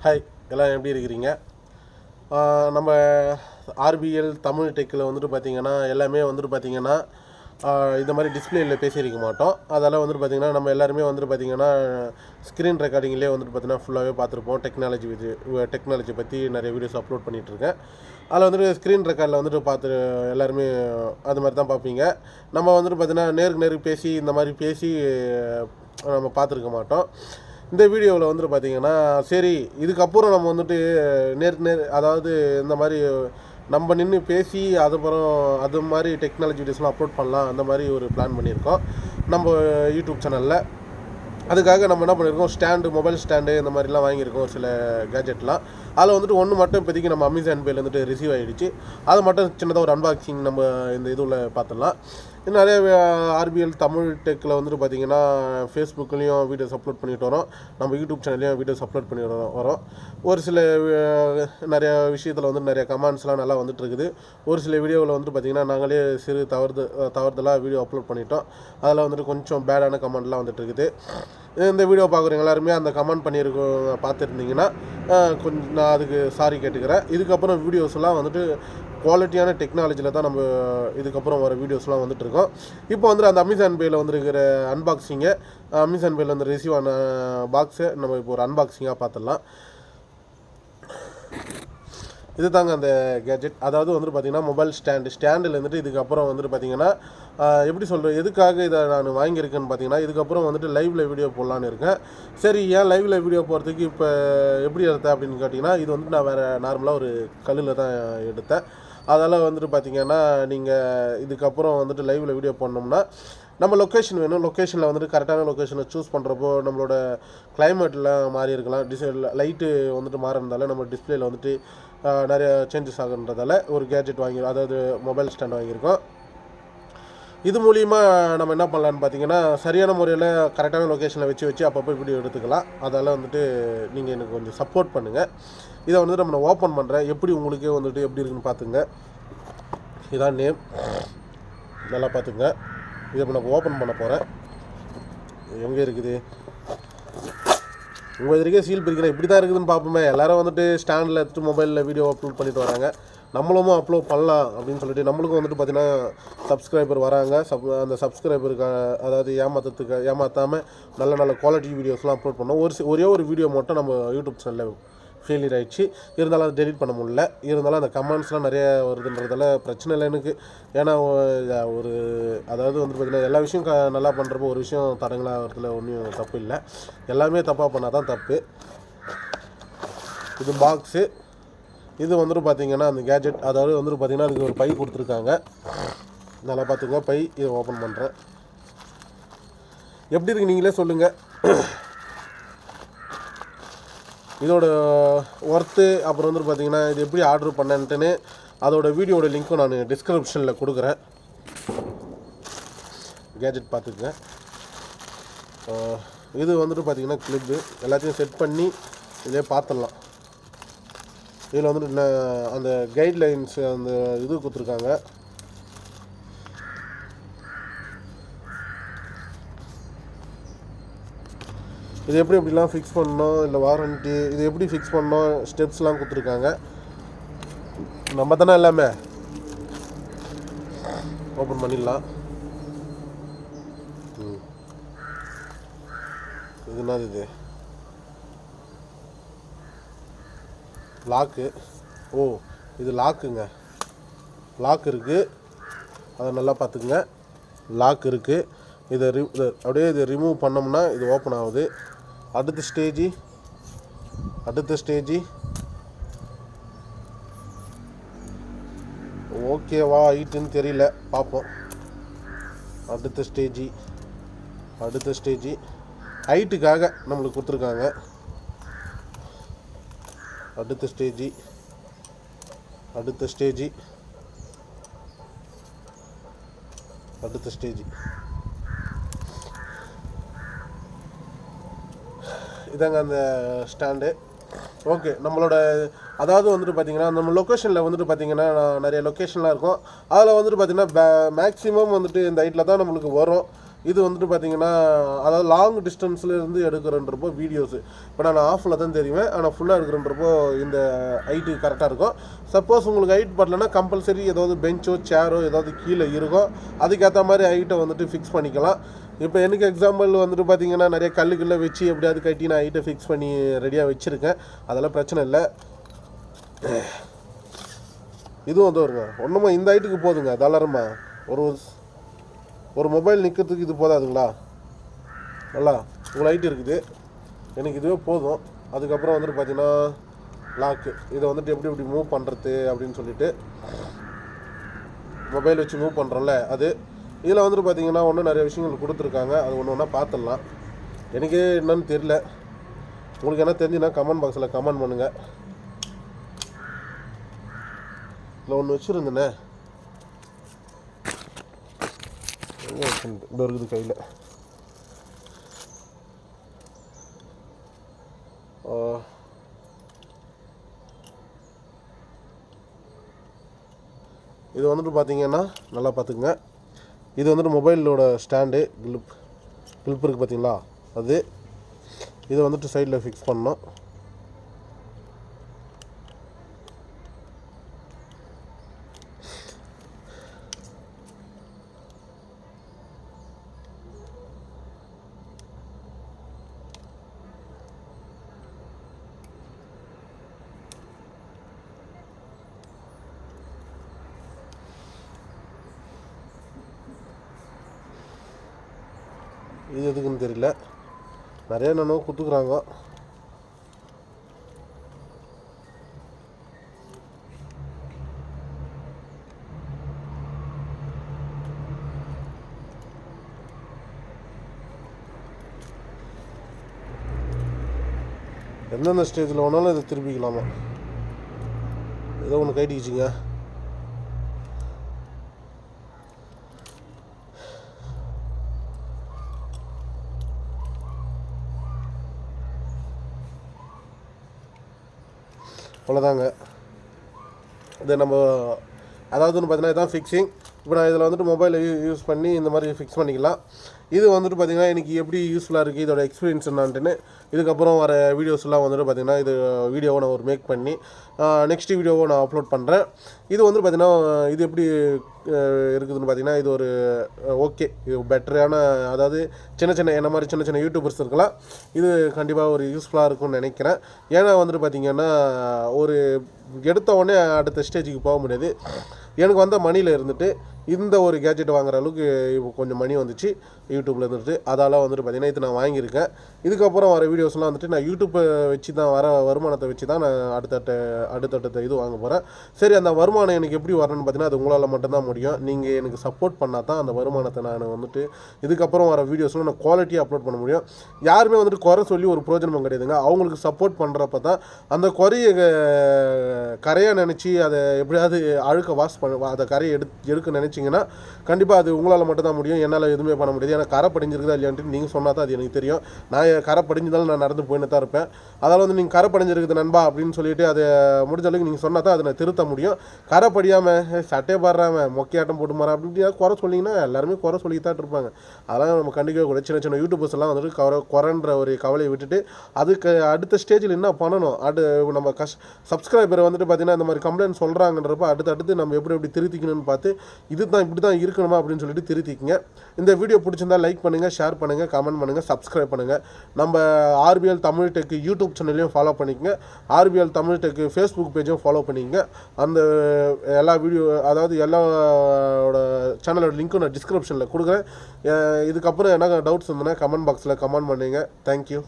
Hi, எல்லாம் எப்படி இருக்கிறீங்க? நம்ம ஆர்பிஎல் தமிழ் டெக்கில் வந்துட்டு பார்த்திங்கன்னா எல்லாமே வந்துட்டு பார்த்திங்கன்னா இந்த மாதிரி டிஸ்பிளேயில் பேசியிருக்க மாட்டோம். அதெல்லாம் வந்துட்டு பார்த்திங்கன்னா நம்ம எல்லாருமே வந்துட்டு பார்த்திங்கன்னா ஸ்க்ரீன் ரெக்கார்டிங்லேயே வந்துட்டு பார்த்திங்கன்னா ஃபுல்லாகவே பார்த்துருப்போம். டெக்னாலஜி பற்றி நிறைய வீடியோஸ் அப்லோட் பண்ணிகிட்ருக்கேன். அதில் வந்துட்டு ஸ்க்ரீன் ரெக்கார்டில் வந்துட்டு பார்த்து எல்லாருமே அது மாதிரி தான் பார்ப்பீங்க. நம்ம வந்துட்டு பார்த்திங்கன்னா நேருக்கு பேசி இந்த மாதிரி பேசி நம்ம பார்த்துருக்க மாட்டோம். இந்த வீடியோவில் வந்துட்டு பார்த்திங்கன்னா சரி இதுக்கப்புறம் நம்ம வந்துட்டு அதாவது இந்த மாதிரி நம்ம நின்று பேசி அதுக்கப்புறம் அது மாதிரி டெக்னாலஜி வீடியோஸ்லாம் அப்லோட் பண்ணலாம், அந்த மாதிரி ஒரு பிளான் பண்ணியிருக்கோம் நம்ம யூடியூப் சேனலில். அதுக்காக நம்ம என்ன பண்ணியிருக்கோம், மொபைல் ஸ்டாண்டு இந்த மாதிரிலாம் வாங்கியிருக்கோம். ஒரு சில கேஜெட்லாம் அதில் வந்துட்டு ஒன்று மட்டும் இப்போதைக்கு நம்ம அமேசான் பேயில் வந்துட்டு ரிசீவ் ஆகிடுச்சு. அதை மட்டும் சின்னதாக ஒரு அன்பாக்சிங் நம்ம இந்த இதில் பார்த்துடலாம். நிறைய ஆர்பிஎல் தமிழ் டெக்கில் வந்துட்டு பார்த்திங்கன்னா ஃபேஸ்புக்லேயும் வீடியோஸ் அப்லோட் பண்ணிட்டு வரோம், நம்ம யூடியூப் சேனல்லையும் வீடியோஸ் அப்லோட் பண்ணி வரோம். ஒரு சில நிறையா விஷயத்தில் வந்து நிறைய கமெண்ட்ஸ்லாம் நல்லா வந்துட்டு இருக்குது. ஒரு சில வீடியோவில் வந்துட்டு பார்த்திங்கன்னா நாங்களே சிறு தவறுதலாக வீடியோ அப்லோட் பண்ணிட்டோம். அதில் வந்துட்டு கொஞ்சம் பேடான கமெண்ட்லாம் வந்துட்டு இருக்குது. இந்த வீடியோ பார்க்குறவங்க எல்லாருமே அந்த கமெண்ட் பார்த்துருந்தீங்கன்னா கொஞ்சம் நான் அதுக்கு சாரி கேட்டுக்கிறேன். இதுக்கப்புறம் வீடியோஸ்லாம் வந்துட்டு குவாலிட்டியான டெக்னாலஜியில் தான் நம்ம இதுக்கப்புறம் வர வீடியோஸ்லாம் வந்துட்டுருக்கோம். இப்போ வந்துட்டு அந்த அமேசான் பேயில் வந்துருக்கிற அன்பாக்சிங்கை, அமேசான் பேயில் வந்து ரிசீவ் ஆன பாக்ஸை நம்ம இப்போ ஒரு அன்பாக்சிங்காக பார்த்துடலாம். இது தாங்க அந்த கேஜெட். அதாவது வந்துட்டு பார்த்திங்கன்னா மொபைல் ஸ்டாண்டில் வந்துட்டு இதுக்கப்புறம் வந்துட்டு பார்த்திங்கன்னா எப்படி சொல்கிறேன், எதுக்காக இதை நான் வாங்கியிருக்கேன்னு பார்த்திங்கன்னா இதுக்கப்புறம் வந்துட்டு லைவில் வீடியோ போடலான்னு இருக்கேன். சரி, ஏன் லைவில் வீடியோ போகிறதுக்கு இப்போ எப்படி எடுத்தேன் அப்படின்னு கேட்டிங்கன்னா, இது வந்துட்டு நான் வேறு நார்மலாக ஒரு கல்லில் தான் எடுத்தேன். அதெல்லாம் வந்துட்டு பார்த்திங்கன்னா நீங்கள் இதுக்கப்புறம் வந்துட்டு லைவில் வீடியோ பண்ணோம்னா நம்ம லொக்கேஷன் வேணும். லொக்கேஷனில் வந்துட்டு கரெக்டான லொக்கேஷனை சூஸ் பண்ணுறப்போ நம்மளோட கிளைமேட்லாம் மாறி இருக்கலாம். லைட்டு வந்துட்டு மாறினதால நம்ம டிஸ்பிளேயில் வந்துட்டு நிறைய சேஞ்சஸ் ஆகுன்றதால ஒரு கேஜெட் அதாவது மொபைல் ஸ்டாண்ட் வாங்கியிருக்கோம். இது மூலிமா நம்ம என்ன பண்ணலான்னு பார்த்தீங்கன்னா சரியான முறையில் கரெக்டான லொக்கேஷனில் வச்சு அப்பப்போ வீடியோ எடுத்துக்கலாம். அதெல்லாம் வந்துட்டு நீங்கள் எனக்கு கொஞ்சம் சப்போர்ட் பண்ணுங்கள். இதை வந்துட்டு நம்ம ஓப்பன் பண்ணுறேன், எப்படி உங்களுக்கே வந்துட்டு எப்படி இருக்குன்னு பார்த்துங்க. இதான் நேம், நல்லா பார்த்துங்க. இதை இப்போ நான் ஓப்பன் பண்ண போகிறேன். எங்கே இருக்குது உங்கள் எதிரிக்கே சீல் பிரிக்கிறேன். இப்படி தான் இருக்குதுன்னு பார்ப்போமே. எல்லோரும் வந்துட்டு ஸ்டாண்டில் எடுத்துட்டு மொபைலில் வீடியோ அப்லோட் பண்ணிட்டு வராங்க. நம்மளும் அப்லோட் பண்ணலாம் அப்படின்னு சொல்லிட்டு நம்மளுக்கும் வந்துட்டு பார்த்திங்கன்னா சப்ஸ்கிரைபர் வராங்க. அந்த சப்ஸ்கிரைபருக்கு அதாவது ஏமாற்றாமல் நல்ல குவாலிட்டி வீடியோஸ்லாம் அப்லோட் பண்ணோம். ஒரே ஒரு வீடியோ மட்டும் நம்ம யூடியூப் சேனலில் ஃபெயிலியர் ஆகிடுச்சு. இருந்தாலும் அதை டெலிட் பண்ண முடியல. இருந்தாலும் அந்த கமெண்ட்ஸ்லாம் நிறைய வருதுன்றதால பிரச்சனை இல்லை எனக்கு. ஏன்னா ஒரு அதாவது வந்து பார்த்திங்கன்னா எல்லா விஷயம் நல்லா பண்ணுறப்போ ஒரு விஷயம் தடங்களாகிறதுல ஒன்றும் தப்பு இல்லை. எல்லாமே தப்பாக பண்ணால் தான் தப்பு. இது பாக்ஸு. இது வந்துட்டு பார்த்திங்கன்னா அந்த கேஜெட், அதாவது வந்துட்டு பார்த்திங்கன்னா அதுக்கு ஒரு பை கொடுத்துருக்காங்க. நல்லா பார்த்துங்க பை. இதை ஓப்பன் பண்ணுறேன். எப்படி இருக்கு நீங்களே சொல்லுங்கள். இதோட ஒர்த்து அப்புறம் வந்துட்டு பார்த்திங்கன்னா இது எப்படி ஆர்டர் பண்ணேன்ட்டுன்னு அதோட வீடியோட லிங்க்கும் நான் டிஸ்கிரிப்ஷனில் கொடுக்குறேன். கேஜெட் பார்த்துக்குங்க. இது வந்துட்டு பார்த்திங்கன்னா கிளிப்பு எல்லாத்தையும் செட் பண்ணி இதே பார்த்துடலாம். இதில் வந்துட்டு அந்த கைட்லைன்ஸ் அந்த இது கொடுத்துருக்காங்க. இது எப்படிலாம் ஃபிக்ஸ் பண்ணணும், இல்லை வாரண்ட்டி இது எப்படி ஃபிக்ஸ் பண்ணணும், ஸ்டெப்ஸ்லாம் கொடுத்துருக்காங்க. நம்ம தானே எல்லாமே ஓப்பன் பண்ணிடலாம். இது என்னது, இது லாக்கு. இது லாக்குங்க. லாக் இருக்குது, அதை நல்லா பார்த்துக்குங்க. லாக் இருக்குது. இதை அப்படியே இதை ரிமூவ் பண்ணோம்னா இது ஓப்பன் ஆகுது. அடுத்த ஸ்டேஜி ஓகேவா ஆயிட்டுன்னு தெரியல, பார்ப்போம். அடுத்த ஸ்டேஜி ஹைட்டுக்காக நம்மளுக்கு கொடுத்துருக்காங்க. அடுத்த ஸ்டேஜி இதாங்க அந்த ஸ்டாண்டு. ஓகே, நம்மளோட அதாவது வந்துட்டு பார்த்திங்கன்னா நம்ம லொக்கேஷனில் வந்துட்டு பார்த்திங்கன்னா நிறைய லொக்கேஷன்லாம் இருக்கும். அதில் வந்துட்டு பார்த்திங்கன்னா மேக்ஸிமம் வந்துட்டு இந்த ஹைட்டில் தான் நம்மளுக்கு வரும். இது வந்துட்டு பார்த்தீங்கன்னா அதாவது லாங் டிஸ்டன்ஸில் இருந்து எடுக்கிறன்றப்போ வீடியோஸு இப்போ நான் ஆஃபில் தான் தெரியுவேன், ஆனால் ஃபுல்லாக எடுக்கிறன்றப்போ இந்த ஹைட்டு கரெக்டாக இருக்கும். சப்போஸ் உங்களுக்கு ஹைட் படலைன்னா கம்பல்சரி ஏதாவது பெஞ்சோ சேரோ ஏதாவது கீழே இருக்கும், அதுக்கேற்ற மாதிரி ஹைட்டை வந்துட்டு ஃபிக்ஸ் பண்ணிக்கலாம். இப்போ எனக்கு எக்ஸாம்பிள் வந்துட்டு பார்த்தீங்கன்னா நிறைய கல்லுக்குள்ளே வச்சு எப்படியாவது கட்டி நான் ஹைட்டை ஃபிக்ஸ் பண்ணி ரெடியாக வச்சுருக்கேன், அதெல்லாம் பிரச்சனை இல்லை. இதுவும் வந்து வருங்க ஒன்றுமா இந்த ஹைட்டுக்கு போதுங்க தாராளமா. ஒரு மொபைல் நிற்கிறதுக்கு இது போதாதுங்களா? நல்லா இவ்வளோ ஹைட் இருக்குது, எனக்கு இதுவே போதும். அதுக்கப்புறம் வந்துட்டு பார்த்தீங்கன்னா லாக்கு, இதை வந்துட்டு எப்படி மூவ் பண்ணுறது அப்படின்னு சொல்லிட்டு மொபைல் வச்சு மூவ் பண்ணுறோம்ல அது. இதில் வந்துட்டு பார்த்தீங்கன்னா ஒன்றும் நிறைய விஷயங்கள் கொடுத்துருக்காங்க, அது ஒன்று ஒன்றா பார்த்துடலாம். எனக்கு என்னன்னு தெரியல, உங்களுக்கு என்ன தெரிஞ்சுன்னா கமெண்ட் பாக்ஸில் கமெண்ட் பண்ணுங்கள். இல்லை ஒன்று வச்சுருந்தேனே இப்படி இருக்குது கையில். இது வந்துட்டு பார்த்தீங்கன்னா நல்லா பார்த்துக்குங்க, இது வந்துட்டு மொபைலோட ஸ்டாண்டு கிளிப் இருக்குது பார்த்தீங்களா, அது இதை வந்துட்டு சைடில் ஃபிக்ஸ் பண்ணோம். இது எதுக்குன்னு தெரியல, நிறைய என்னென்னோ கொடுத்துக்குறாங்க. எந்தெந்த ஸ்டேஜில் வேணாலும் இதை திருப்பிக்கலாமா. ஏதோ ஒன்று கைட்டிக்கிச்சிங்க. அவ்வளோதாங்க. இது நம்ம அதாவதுன்னு பார்த்தீங்கன்னா இதுதான் ஃபிக்ஸிங். இப்போ நான் இதில் வந்துட்டு மொபைலை யூஸ் பண்ணி இந்த மாதிரி ஃபிக்ஸ் பண்ணிக்கலாம். இது வந்துட்டு பார்த்திங்கன்னா எனக்கு எப்படி யூஸ்ஃபுல்லாக இருக்குது, இதோட எக்ஸ்பீரியன்ஸ் என்னான்ட்டுன்னு இதுக்கப்புறம் வர வீடியோஸ்லாம் வந்துட்டு பார்த்திங்கன்னா இது வீடியோவை நான் ஒரு மேக் பண்ணி நெக்ஸ்ட் வீடியோவை நான் அப்லோட் பண்ணுறேன். இது வந்து பார்த்திங்கன்னா இது எப்படி இருக்குதுன்னு பார்த்திங்கன்னா இது ஒரு ஓகே, இது பெட்டரான, அதாவது என்ன மாதிரி சின்ன சின்ன யூடியூபர்ஸ் இருக்கலாம், இது கண்டிப்பாக ஒரு யூஸ்ஃபுல்லாக இருக்கும்னு நினைக்கிறேன். ஏன்னா வந்துட்டு பார்த்திங்கன்னா ஒரு எடுத்த உடனே அடுத்த ஸ்டேஜுக்கு போக முடியாது. எனக்கு வந்த மணியில் இருந்துட்டு இந்த ஒரு கேஜெட் வாங்குற அளவுக்கு இப்போ கொஞ்சம் மணி வந்துச்சு யூடியூப்பில் இருந்துட்டு, அதால் வந்துட்டு பார்த்திங்கன்னா இது நான் வாங்கியிருக்கேன். இதுக்கப்புறம் வர வீடியோஸ்லாம் வந்துட்டு நான் யூடியூப்பை வச்சு தான் வர வருமானத்தை வச்சு தான் நான் அடுத்தடுத்த இது வாங்க போகிறேன். சரி, அந்த வருமானம் எனக்கு எப்படி வரணும்னு பார்த்தீங்கன்னா அது உங்களால் மட்டும்தான் முடியும். நீங்கள் எனக்கு சப்போர்ட் பண்ணால் தான் அந்த வருமானத்தை நான் வந்துட்டு இதுக்கப்புறம் வர வீடியோஸ்லாம் நான் குவாலிட்டியாக அப்லோட் பண்ண முடியும். யாருமே வந்துட்டு குறை சொல்லி ஒரு பிரயோஜனம் கிடையாதுங்க. அவங்களுக்கு சப்போர்ட் பண்ணுறப்ப தான் அந்த கரையாக நினச்சி அதை எப்படியாவது அழுக்க வாஷ் பண்ண அதை கரையை எடுக்க நினச்சிங்கன்னா கண்டிப்பாக அது உங்களால் மட்டும்தான் முடியும், என்னால் எதுவுமே பண்ண முடியாது. ஏன்னா கரை படிஞ்சிருக்குதா இல்லையான்ட்டு நீங்கள் சொன்னால் தான் அது எனக்கு தெரியும். நான் கரை படிஞ்சதாலும் நான் நடந்து போயின்னு தான் இருப்பேன். அதால் வந்து நீங்கள் கரை படிஞ்சிருக்குது நண்பா அப்படின்னு சொல்லிட்டு அதை முடிஞ்ச அளவுக்கு நீங்கள் சொன்னால் தான் அதை நான் திருத்த முடியும். கரை படியாமல் சட்டை பாடுறாமல் மொக்கையாட்டம் போட்டு மாறா அப்படின்னு குறை சொன்னீங்கன்னா எல்லாருமே குறை சொல்லித்தான் இருப்பாங்க. அதெல்லாம் நம்ம கண்டிப்பாக கூட சின்ன சின்ன யூடியூபர்ஸ் எல்லாம் வந்துட்டு குறைன்ற ஒரு கவலையை விட்டுட்டு அதுக்கு அடுத்த ஸ்டேஜில் என்ன பண்ணணும், நம்ம சப்ஸ்கிரைபரை வந்துட்டு பார்த்தீங்கன்னா இந்த மாதிரி கம்ப்ளைண்ட் சொல்கிறாங்கன்றப்ப அடுத்தடுத்து நம்ம எப்படி திருத்திக்கணும்னு பார்த்து இதுதான் இப்படி தான் இருக்கணுமா அப்படின்னு சொல்லிட்டு திருத்திக்கங்க. இந்த வீடியோ பிடிச்சிருந்தா லைக் பண்ணுங்கள், ஷேர் பண்ணுங்கள், கமெண்ட் பண்ணுங்கள், சப்ஸ்கிரைப் பண்ணுங்கள். நம்ம ஆர்பிஎல் தமிழ் டெக் யூடியூப் சேனல்லையும் ஃபாலோ பண்ணிக்கங்க, ஆர்பிஎல் தமிழ் டெக் ஃபேஸ்புக் பேஜும் ஃபாலோ பண்ணிக்கங்க. அந்த எல்லா வீடியோ அதாவது எல்லாரோட சேனலோட லிங்க்கும் நான் டிஸ்கிரிப்ஷனில் கொடுக்குறேன். இதுக்கப்புறம் என்ன டவுட்ஸ் இருந்ததுன்னா கமெண்ட் பாக்ஸில் கமெண்ட் பண்ணுங்க. தேங்க்யூ.